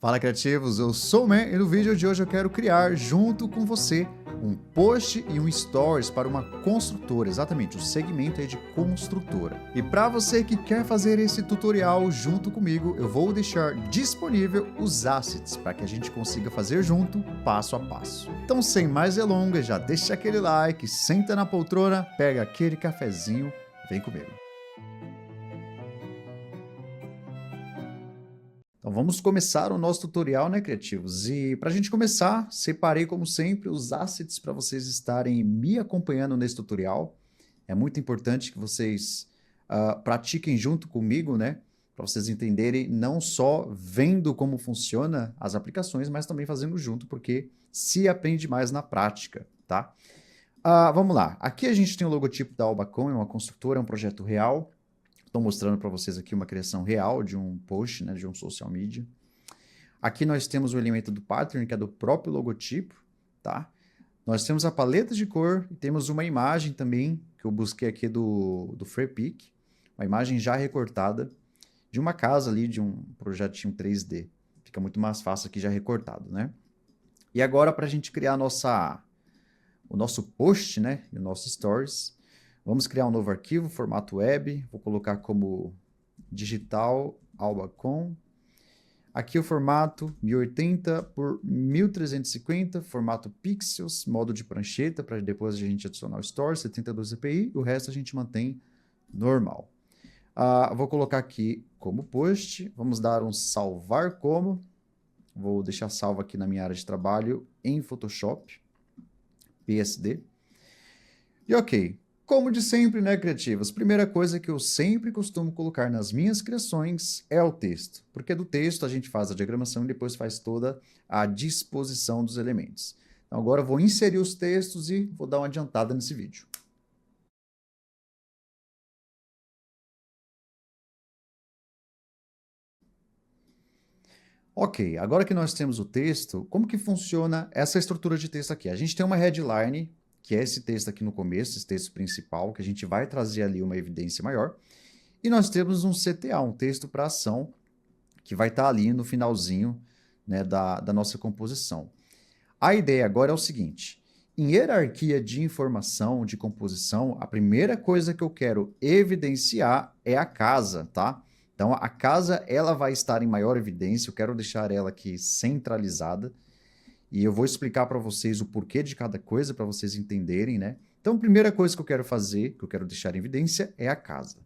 Fala criativos, eu sou o Man e no vídeo de hoje eu quero criar junto com você um post e um stories para uma construtora, exatamente, o segmento é de construtora. E para você que quer fazer esse tutorial junto comigo, eu vou deixar disponível os assets para que a gente consiga fazer junto, passo a passo. Então sem mais delongas, já deixa aquele like, senta na poltrona, pega aquele cafezinho, vem comigo. Então vamos começar o nosso tutorial, né, criativos? E para a gente começar, separei como sempre os assets para vocês estarem me acompanhando nesse tutorial. É muito importante que vocês pratiquem junto comigo, né? Para vocês entenderem não só vendo como funciona as aplicações, mas também fazendo junto, porque se aprende mais na prática, tá? Vamos lá. Aqui a gente tem o logotipo da Albacom, é uma construtora, é um projeto real. Estou mostrando para vocês aqui uma criação real de um post, né, de um social media. Aqui nós temos o elemento do pattern, que é do próprio logotipo, tá? Nós temos a paleta de cor e temos uma imagem também, que eu busquei aqui do Freepik, uma imagem já recortada de uma casa ali, de um projetinho 3D. Fica muito mais fácil aqui já recortado, né? E agora para a gente criar o nosso post, né, e o nosso stories, vamos criar um novo arquivo, formato web, vou colocar como digital Albacom. Aqui o formato 1080 por 1350, formato pixels, modo de prancheta, para depois a gente adicionar o store, 72 dpi, o resto a gente mantém normal. Vou colocar aqui como post, vamos dar um salvar como, vou deixar salvo aqui na minha área de trabalho em Photoshop, PSD. E ok. Como de sempre, né, criativos? Primeira coisa que eu sempre costumo colocar nas minhas criações é o texto. Porque do texto a gente faz a diagramação e depois faz toda a disposição dos elementos. Então agora eu vou inserir os textos e vou dar uma adiantada nesse vídeo. Ok, agora que nós temos o texto, como que funciona essa estrutura de texto aqui? A gente tem uma headline, que é esse texto aqui no começo, esse texto principal, que a gente vai trazer ali uma evidência maior. E nós temos um CTA, um texto para ação, que vai estar ali no finalzinho, né, da nossa composição. A ideia agora é o seguinte, em hierarquia de informação, de composição, a primeira coisa que eu quero evidenciar é a casa, tá? Então, a casa, ela vai estar em maior evidência, eu quero deixar ela aqui centralizada, e eu vou explicar para vocês o porquê de cada coisa, para vocês entenderem, né? Então, a primeira coisa que eu quero fazer, que eu quero deixar em evidência, é a casa.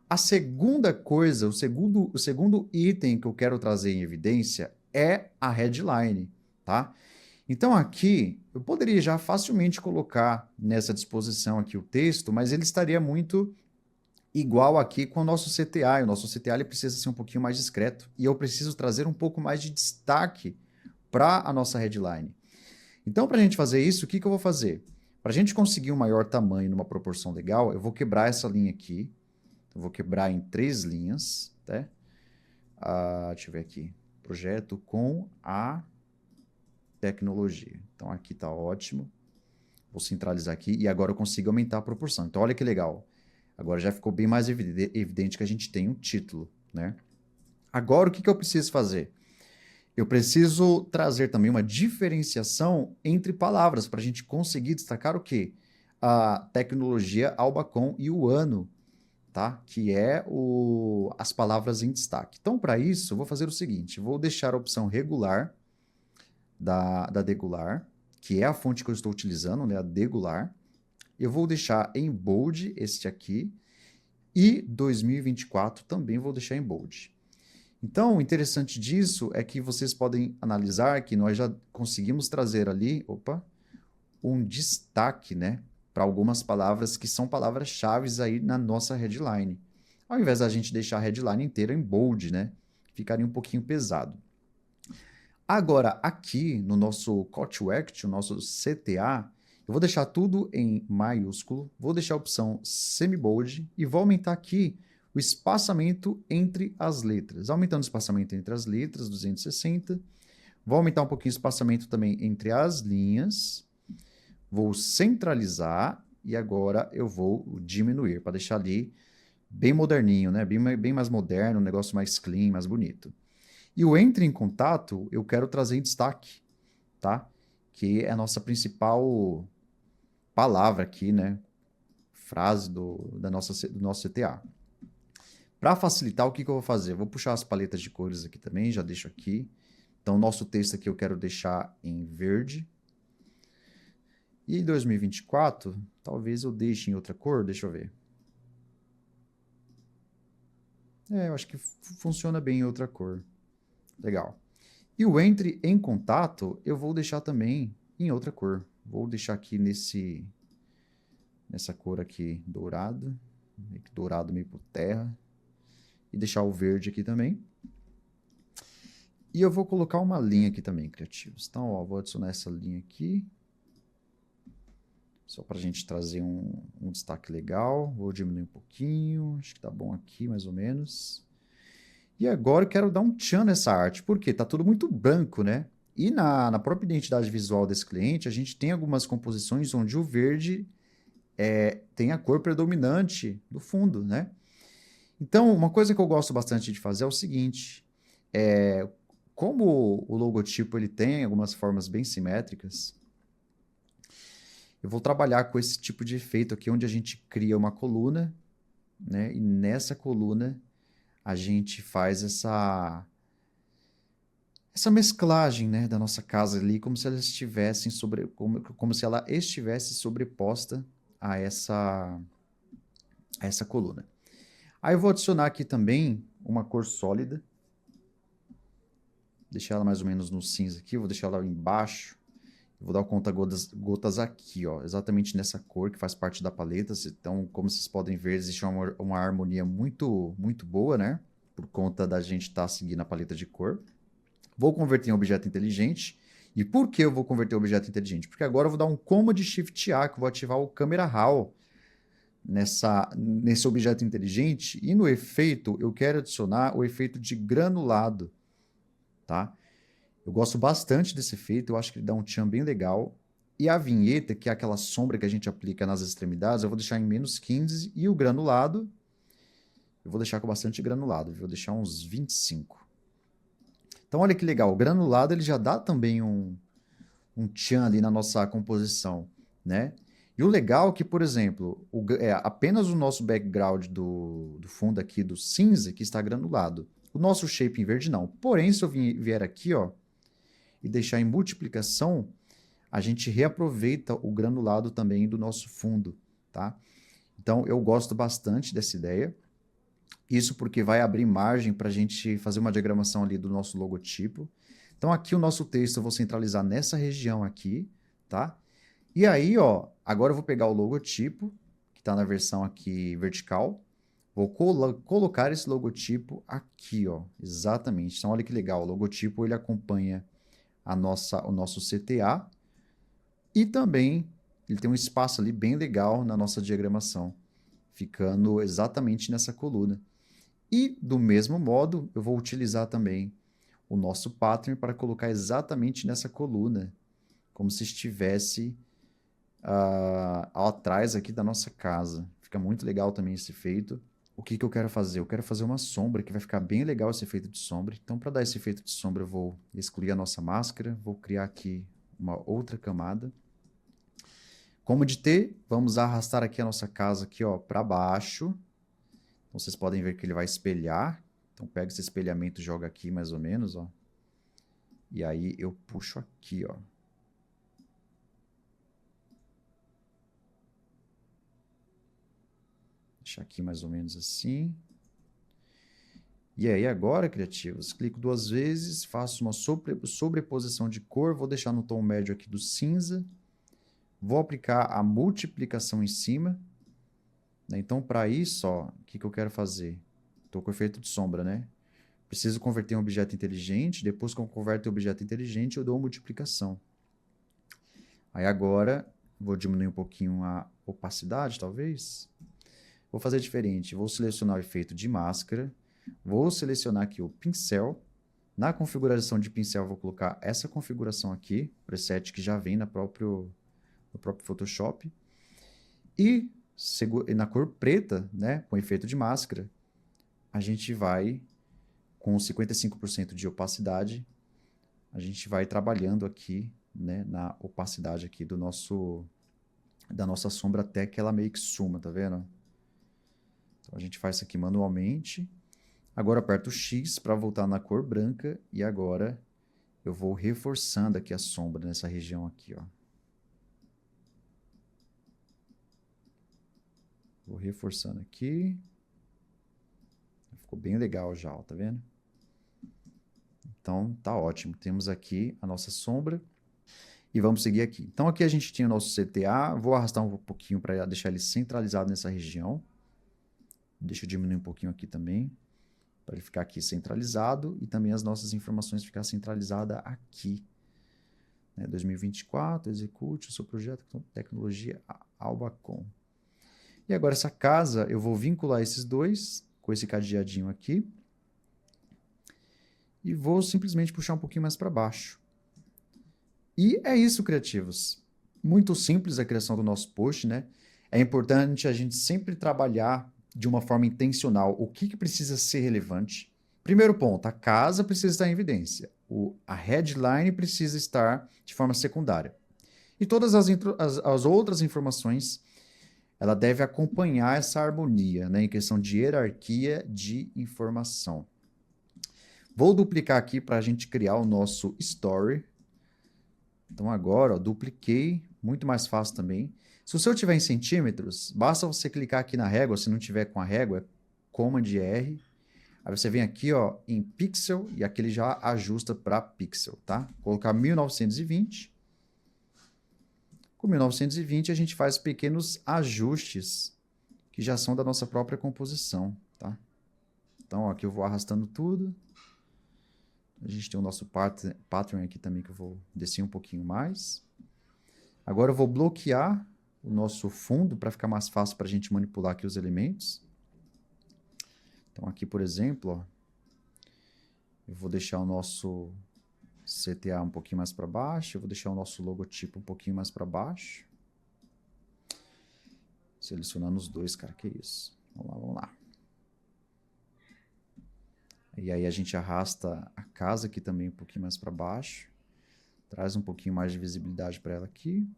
A segunda coisa, o segundo item que eu quero trazer em evidência é a headline, tá? Então, aqui, eu poderia já facilmente colocar nessa disposição aqui o texto, mas ele estaria muito igual aqui com o nosso CTA. O nosso CTA ele precisa ser um pouquinho mais discreto e eu preciso trazer um pouco mais de destaque para a nossa headline. Então, para a gente fazer isso, o que eu vou fazer? Para a gente conseguir um maior tamanho numa proporção legal, eu vou quebrar essa linha aqui. Eu vou quebrar em 3 linhas, tá? Deixa eu ver aqui. Projeto com a tecnologia. Então, aqui está ótimo. Vou centralizar aqui e agora eu consigo aumentar a proporção. Então, olha que legal. Agora já ficou bem mais evidente que a gente tem um título, né? Agora, o que eu preciso fazer? Eu preciso trazer também uma diferenciação entre palavras para a gente conseguir destacar o quê? A tecnologia Albacom e o ano, tá? Que é as palavras em destaque. Então, para isso, eu vou fazer o seguinte, vou deixar a opção regular da Degular, que é a fonte que eu estou utilizando, né? A Degular. Eu vou deixar em bold este aqui e 2024 também vou deixar em bold. Então, o interessante disso é que vocês podem analisar que nós já conseguimos trazer ali, um destaque, né, para algumas palavras que são palavras-chave aí na nossa headline. Ao invés da gente deixar a headline inteira em bold, né, ficaria um pouquinho pesado. Agora, aqui no nosso Call to Action, nosso CTA, eu vou deixar tudo em maiúsculo, vou deixar a opção semi-bold e vou aumentar aqui o espaçamento entre as letras. Aumentando o espaçamento entre as letras, 260. Vou aumentar um pouquinho o espaçamento também entre as linhas. Vou centralizar e agora eu vou diminuir para deixar ali bem moderninho, né? Bem mais moderno, um negócio mais clean, mais bonito. E o entre em contato, eu quero trazer em destaque, tá? Que é a nossa principal palavra aqui, né? Frase do nosso CTA. Para facilitar, o que eu vou fazer? Eu vou puxar as paletas de cores aqui também, já deixo aqui. Então, o nosso texto aqui eu quero deixar em verde. E 2024, talvez eu deixe em outra cor, deixa eu ver. Eu acho que funciona bem em outra cor. Legal. E o entre em contato, eu vou deixar também em outra cor. Vou deixar aqui nessa cor aqui, dourado. Dourado meio por terra. E deixar o verde aqui também. E eu vou colocar uma linha aqui também, criativos. Então, ó, vou adicionar essa linha aqui. Só para a gente trazer um destaque legal. Vou diminuir um pouquinho. Acho que tá bom aqui, mais ou menos. E agora eu quero dar um tchan nessa arte. Por quê? Tá tudo muito branco, né? E na própria identidade visual desse cliente, a gente tem algumas composições onde o verde tem a cor predominante do fundo, né? Então, uma coisa que eu gosto bastante de fazer é o seguinte. Como o logotipo ele tem algumas formas bem simétricas, eu vou trabalhar com esse tipo de efeito aqui, onde a gente cria uma coluna, né? E nessa coluna a gente faz essa mesclagem, né, da nossa casa ali, como se ela estivesse como se ela estivesse sobreposta a essa coluna. Aí eu vou adicionar aqui também uma cor sólida. Deixar ela mais ou menos no cinza aqui, vou deixar ela embaixo. Vou dar o conta-gotas aqui, ó, exatamente nessa cor que faz parte da paleta. Então, como vocês podem ver, existe uma harmonia muito, muito boa, né? Por conta da gente estar seguindo a paleta de cor. Vou converter em objeto inteligente. E por que eu vou converter em objeto inteligente? Porque agora eu vou dar um Command Shift A, que eu vou ativar o Camera Raw nesse objeto inteligente. E no efeito, eu quero adicionar o efeito de granulado, tá? Eu gosto bastante desse efeito, eu acho que ele dá um tchan bem legal. E a vinheta, que é aquela sombra que a gente aplica nas extremidades, eu vou deixar em -15. E o granulado, eu vou deixar com bastante granulado, vou deixar uns 25. Então, olha que legal, o granulado ele já dá também um tchan ali na nossa composição, né? E o legal é que, por exemplo, apenas o nosso background do fundo aqui do cinza que está granulado. O nosso shape em verde não. Porém, se eu vier aqui, ó, e deixar em multiplicação, a gente reaproveita o granulado também do nosso fundo, tá? Então, eu gosto bastante dessa ideia. Isso porque vai abrir margem para a gente fazer uma diagramação ali do nosso logotipo. Então, aqui o nosso texto eu vou centralizar nessa região aqui, tá? E aí, ó, agora eu vou pegar o logotipo, que está na versão aqui vertical, vou colocar esse logotipo aqui, ó, exatamente. Então, olha que legal, o logotipo ele acompanha o nosso CTA e também ele tem um espaço ali bem legal na nossa diagramação, ficando exatamente nessa coluna. E do mesmo modo, eu vou utilizar também o nosso pattern para colocar exatamente nessa coluna, como se estivesse atrás aqui da nossa casa. Fica muito legal também esse efeito. O que eu quero fazer? Eu quero fazer uma sombra, que vai ficar bem legal esse efeito de sombra. Então, para dar esse efeito de sombra, eu vou excluir a nossa máscara, vou criar aqui uma outra camada. Como de T, vamos arrastar aqui a nossa casa aqui, ó, para baixo. Então, vocês podem ver que ele vai espelhar. Então, pega esse espelhamento e joga aqui mais ou menos, ó. E aí eu puxo aqui, ó. Deixar aqui mais ou menos assim. E aí agora, criativos, clico 2 vezes, faço uma sobreposição de cor, vou deixar no tom médio aqui do cinza. Vou aplicar a multiplicação em cima. Então, para isso, ó, o que eu quero fazer? Estou com efeito de sombra, né? Preciso converter em um objeto inteligente. Depois que eu converto em objeto inteligente, eu dou uma multiplicação. Aí agora, vou diminuir um pouquinho a opacidade, talvez. Vou fazer diferente. Vou selecionar o efeito de máscara. Vou selecionar aqui o pincel. Na configuração de pincel, vou colocar essa configuração aqui, preset que já vem no próprio Photoshop. E na cor preta, né, com efeito de máscara, a gente vai com 55% de opacidade, a gente vai trabalhando aqui, né, na opacidade aqui da nossa sombra até que ela meio que suma, tá vendo? Então a gente faz isso aqui manualmente. Agora aperto o X para voltar na cor branca e agora eu vou reforçando aqui a sombra nessa região aqui, ó. Vou reforçando aqui. Ficou bem legal já, ó, tá vendo? Então, tá ótimo. Temos aqui a nossa sombra. E vamos seguir aqui. Então, aqui a gente tinha o nosso CTA. Vou arrastar um pouquinho para deixar ele centralizado nessa região. Deixa eu diminuir um pouquinho aqui também, para ele ficar aqui centralizado. E também as nossas informações ficar centralizadas aqui. 2024, execute o seu projeto com tecnologia Albacom. E agora essa casa, eu vou vincular esses dois com esse cadeadinho aqui. E vou simplesmente puxar um pouquinho mais para baixo. E é isso, criativos. Muito simples a criação do nosso post, né? É importante a gente sempre trabalhar de uma forma intencional o que precisa ser relevante. Primeiro ponto, a casa precisa estar em evidência. A headline precisa estar de forma secundária. E todas as outras informações, ela deve acompanhar essa harmonia, né? Em questão de hierarquia de informação. Vou duplicar aqui para a gente criar o nosso story. Então agora, ó, dupliquei, muito mais fácil também. Se o seu tiver em centímetros, basta você clicar aqui na régua, se não tiver com a régua, é Command R. Aí você vem aqui, ó, em pixel, e aqui ele já ajusta para pixel, tá? Vou colocar 1920. Com 1920 a gente faz pequenos ajustes que já são da nossa própria composição, tá? Então, ó, aqui eu vou arrastando tudo. A gente tem o nosso pattern aqui também que eu vou descer um pouquinho mais. Agora eu vou bloquear o nosso fundo para ficar mais fácil para a gente manipular aqui os elementos. Então aqui, por exemplo, ó, eu vou deixar o nosso CTA um pouquinho mais para baixo. Eu vou deixar o nosso logotipo um pouquinho mais para baixo. Selecionando os dois, cara, que isso. Vamos lá, vamos lá. E aí a gente arrasta a casa aqui também um pouquinho mais para baixo. Traz um pouquinho mais de visibilidade para ela aqui.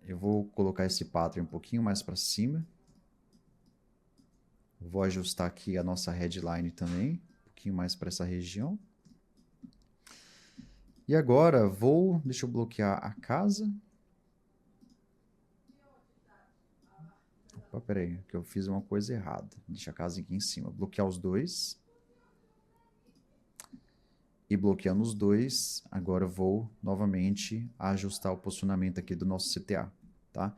Eu vou colocar esse pattern um pouquinho mais para cima. Vou ajustar aqui a nossa headline também, um pouquinho mais para essa região. E agora deixa eu bloquear a casa. Opa, peraí, que eu fiz uma coisa errada. Deixa a casa aqui em cima. Bloquear os dois. E bloqueando os dois, agora eu vou novamente ajustar o posicionamento aqui do nosso CTA, tá?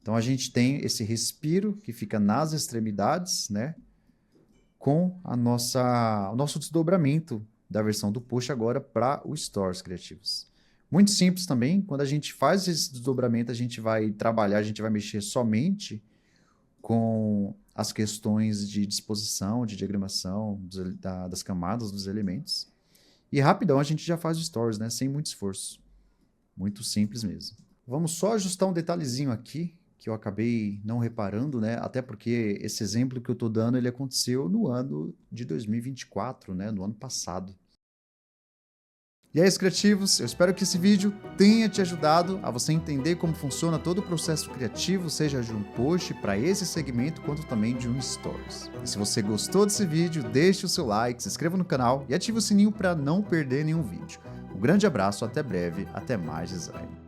Então a gente tem esse respiro que fica nas extremidades, né? Com o nosso desdobramento da versão do push agora para o Stories criativos. Muito simples também. Quando a gente faz esse desdobramento, a gente vai trabalhar, a gente vai mexer somente com as questões de disposição, de diagramação das camadas dos elementos. E rapidão a gente já faz o Stories, né? Sem muito esforço. Muito simples mesmo. Vamos só ajustar um detalhezinho aqui, que eu acabei não reparando, né? Até porque esse exemplo que eu estou dando, ele aconteceu no ano de 2024, né? No ano passado. E é isso, criativos. Eu espero que esse vídeo tenha te ajudado a você entender como funciona todo o processo criativo, seja de um post para esse segmento, quanto também de um Stories. E se você gostou desse vídeo, deixe o seu like, se inscreva no canal e ative o sininho para não perder nenhum vídeo. Um grande abraço, até breve, até mais design.